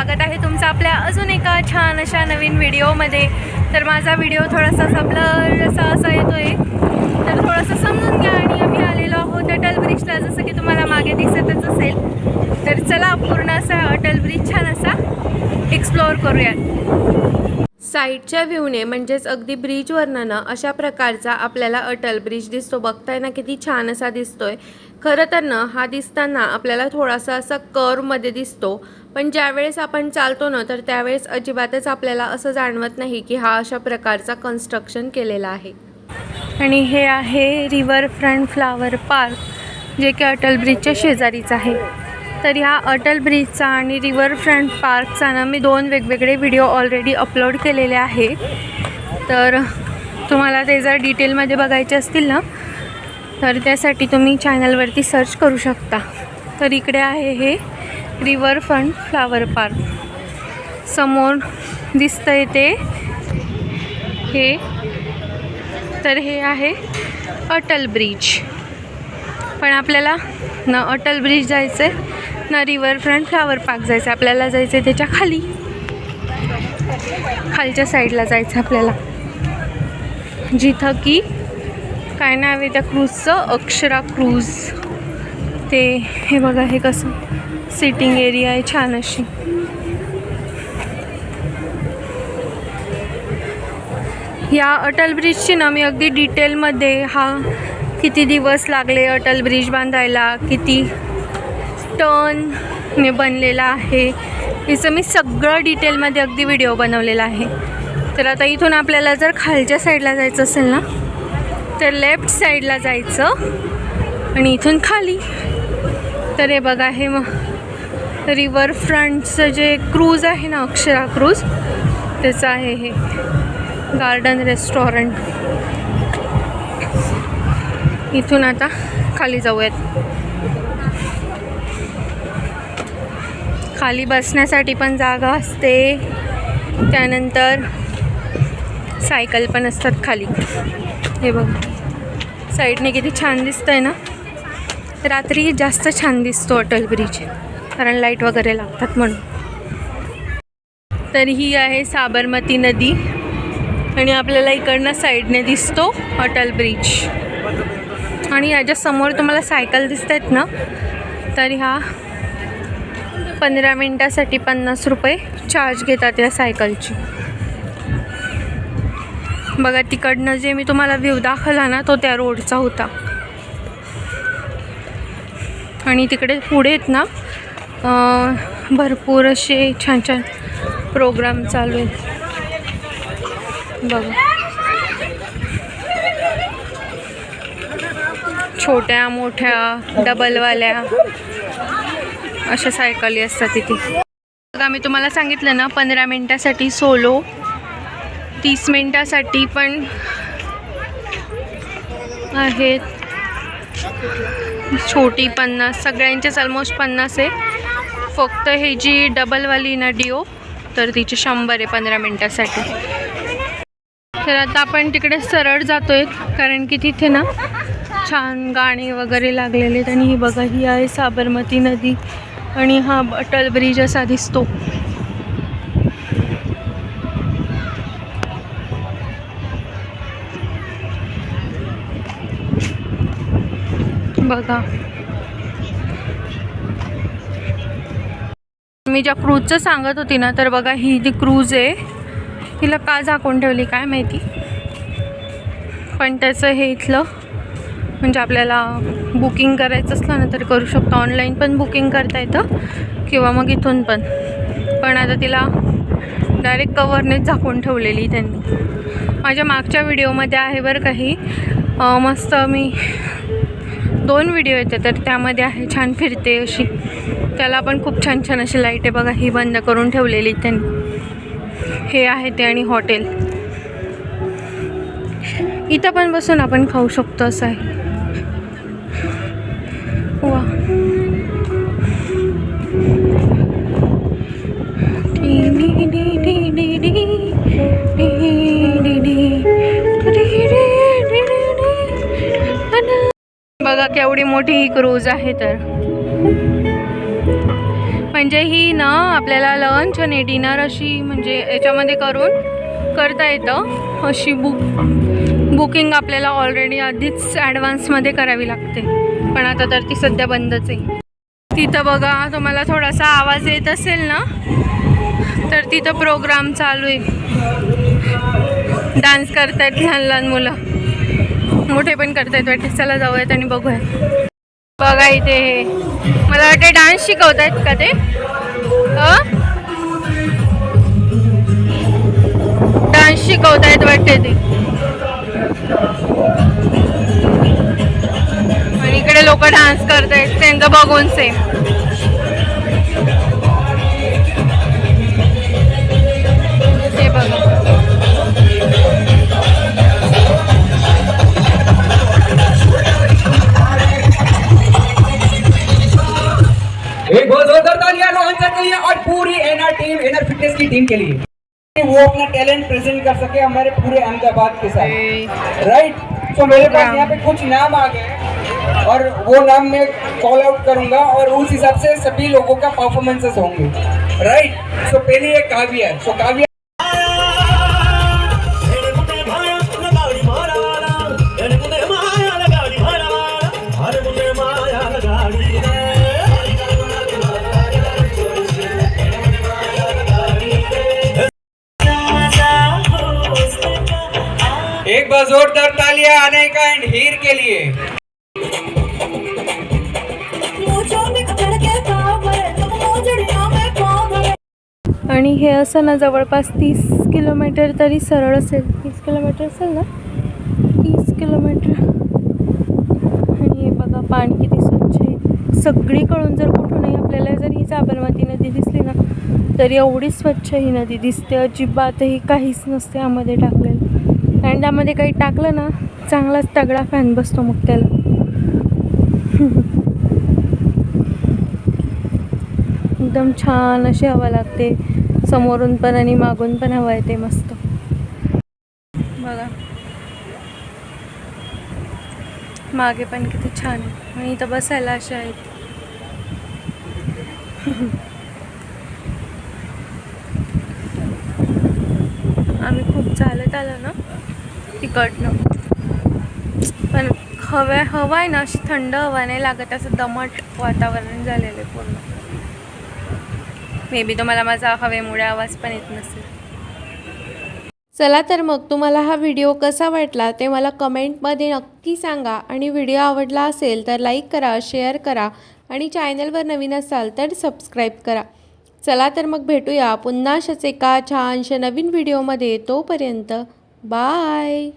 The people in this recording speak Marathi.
स्वागत आहे तुमचं आपल्या अजून एका छान अशा नवीन व्हिडिओमध्ये। तर माझा व्हिडिओ थोडासा ब्लर असा येतोय, तर थोडंसं समजून घ्या। आणि आम्ही आलेलो आहोत अटल ब्रिजला, जसं की तुम्हाला मागे दिसतच असेल। तर चला पूर्ण असा अटल ब्रिज छान असा एक्सप्लोअर करूयात। साईडच्या व्ह्यूने म्हणजेच अगदी ब्रिजवरनं ना अशा प्रकारचा आपल्याला अटल ब्रिज दिसतो। बघताय ना किती छान असा दिसतोय। खरं तर ना हा दिसताना आपल्याला थोडासा असा कर्वमध्ये दिसतो, पण ज्यावेळेस आपण चालतो ना तर त्यावेळेस अजिबातच आपल्याला असं जाणवत नाही की हा अशा प्रकारचा कन्स्ट्रक्शन केलेला आहे। आणि हे आहे रिव्हरफ्रंट फ्लावर पार्क, जे की अटल ब्रिजच्या शेजारीच आहे। तर ह्या अटल ब्रिजचा आणि रिव्हरफ्रंट पार्कचा ना मी 2 वेगवेगळे व्हिडिओ ऑलरेडी अपलोड केलेले आहे। तर तुम्हाला ते जर डिटेलमध्ये बघायचे असतील ना तर त्यासाठी तुम्ही चॅनलवरती सर्च करू शकता। तर इकडे आहे हे रिव्हरफ्रंट फ्लावर पार्क, समोर दिसतंय ते हे। तर हे आहे अटल ब्रिज, पण आपल्याला ना अटल ब्रिज जायचं आहे ना रिव्हरफ्रंट फ्लावर पार्क जायचं। आपल्याला जायचं आहे त्याच्या खालच्या साईडला जायचं आपल्याला, जिथं की काय नाव आहे त्या क्रूजचं, अक्षरा क्रूज। ते हे बघा, हे कसं सिटिंग एरिया आहे छान अशी। या अटल ब्रिजची ना मी अगदी डिटेलमध्ये हा किती दिवस लागले अटल ब्रिज बांधायला, किती टनने बनलेला आहे, याचं मी सगळं डिटेलमध्ये अगदी व्हिडिओ बनवलेला आहे। तर आता इथून आपल्याला जर खालच्या साईडला जायचं असेल ना तर लेफ्ट साईडला जायचं आणि इथून खाली। तर हे बघा, हे मग रिव्हरफ्रंटचं जे क्रूज आहे ना, अक्षरा क्रूज, त्याचं आहे हे गार्डन रेस्टॉरंट। इथून आता खाली जाऊयात। खाली बसण्यासाठी पण जागा असते, त्यानंतर सायकल पण असतात खाली। हे बघ साईडने किती छान दिसतंय ना। रात्री जास्त छान दिसतो अटल ब्रिज, कारण लाईट वगैरे लागतात म्हणून। तर ही आहे साबरमती नदी आणि आपल्याला इकडनं साईडने दिसतो अटल ब्रिज। आणि याच्या समोर तुम्हाला सायकल दिसत आहेत ना, तर ह्या 15 मिनिटासाठी 50 रुपये चार्ज घेतात या सायकलची। बघा तिकडनं जे मी तुम्हाला व्ह्यू दाखवला ना तो त्या रोडचा होता। आणि तिकडे पुढे आहेत ना भरपूर असे छान छान प्रोग्राम चालू आहेत। बघा छोट्या मोठ्या डबलवाल्या अशा सायकली असतात इथे। बघा मी तुम्हाला सांगितलं ना 15 मिनिटासाठी सोलो, 30 मिनिटासाठी पण आहेत, छोटी 50, सगळ्यांचेच ऑलमोस्ट 50 आहे। फक्त हे जी डबलवाली ना डिओ, तर तिची 100 आहे 15 मिनिटासाठी। तर आता आपण तिकडे सरळ जातोय, कारण की तिथे ना छान गाणी वगैरे लागलेले आहेत। आणि ही बघा, ही आहे साबरमती नदी आणि हा अटल ब्रिज असा दिसतो। बघा मी ज्या क्रूजचं सांगत होती ना, तर बघा ही ती क्रूज आहे। तिला का झाकून ठेवली काय माहिती, पण त्याचं हे इथलं म्हणजे आपल्याला बुकिंग करायचं असलं ना तर करू शकतो। ऑनलाईन पण बुकिंग करता येतं किंवा मग इथून पण। पण आता तिला डायरेक्ट कवरनेच झाकून ठेवलेली त्यांनी। माझ्या मागच्या व्हिडिओमध्ये आहे बरं काही मस्त, मी 2 व्हिडिओ येते तर त्यामध्ये आहे छान फिरते अशी, त्याला पण खूप छान छान अशी लाईट आहे। बघा ही बंद करून ठेवलेली त्यांनी। हे आहे ते आणि हॉटेल, इथं पण बसून आपण खाऊ शकतो असं आहे। वा बघा केवढी मोठी ही क्रूज आहे। तर म्हणजे ही ना आपल्याला लंच आणि डिनर अशी म्हणजे याच्यामध्ये करून करता येतं. अशी बुकिंग आपल्याला ऑलरेडी आधीच ॲडव्हान्समध्ये करावी लागते, पण आता तर ती सध्या बंदच आहे. तिथं बघा, तुम्हाला थोडासा आवाज येत असेल ना, तर तिथं प्रोग्राम चालू आहे. डान्स करतायत लहान लहान मुलं, मोठे पण करतायत वाटते. चला जाऊयात आणि बघूयात. बघा इथे हे मला वाटते डान्स शिकवतायत का ते. डान्स शिकवतायत वाटते ते. आणि इकडे लोक डान्स करतायत त्यांचं बघून सेम. हे बघा, एक बहुत जोरदार तालियां रोहन सर के लिए और पूरी एनआर टीम, एनआर फिटनेस की टीम के लिए। वो अपना टैलेंट प्रेजेंट कर सके हमारे पूरे अहमदाबाद के साथ, राइट। तो मेरे पास यहाँ पे कुछ नाम आ गए और वो नाम मैं कॉल आउट करूंगा और उस हिसाब से सभी लोगों का परफॉर्मेंसेस होंगे, राइट। सो पहली है काव्या। सो काव्या एक बार जोरदार तालियां अनेका एंड हीर के लिए। आणि हे असं ना जवळपास 30 किलोमीटर तरी सरळ असेल. 30 किलोमीटर असेल ना, 30 किलोमीटर. आणि हे बघा पाणी किती स्वच्छ आहे. सगळीकडून जर कुठूनही आपल्याला जर ही साबरमती नदी दिसली ना, तरी एवढी स्वच्छ ही नदी दिसते. अजिबातही काहीच नसते यामध्ये टाकलेलं. आणि त्यामध्ये काही टाकलं ना, चांगलाच तगडा फॅन बसतो मग त्याला. एकदम छान अशी हवा लागते, समोरून पण आणि मागून पण हवा येते मस्त. बघा मागे पण किती छान आहे. आणि इथं बसायला अशा आहेत. आम्ही खूप चालत आलो ना तिकडनं, पण हवा आहे ना अशी थंड हवा नाही लागत, असं दमट वातावरण झालेलं आहे पूर्ण. मे बी तुम्हाला माझा हवेमुळे आवाज पण येत नसेल. चला तर मग तुम्हाला हा व्हिडिओ कसा वाटला ते मला कमेंटमध्ये नक्की सांगा. आणि व्हिडिओ आवडला असेल तर लाईक करा, शेअर करा आणि चॅनलवर नवीन असाल तर सबस्क्राईब करा. चला तर मग भेटूया पुन्हा अशाच एका छानशा नवीन व्हिडिओमध्ये. तोपर्यंत बाय.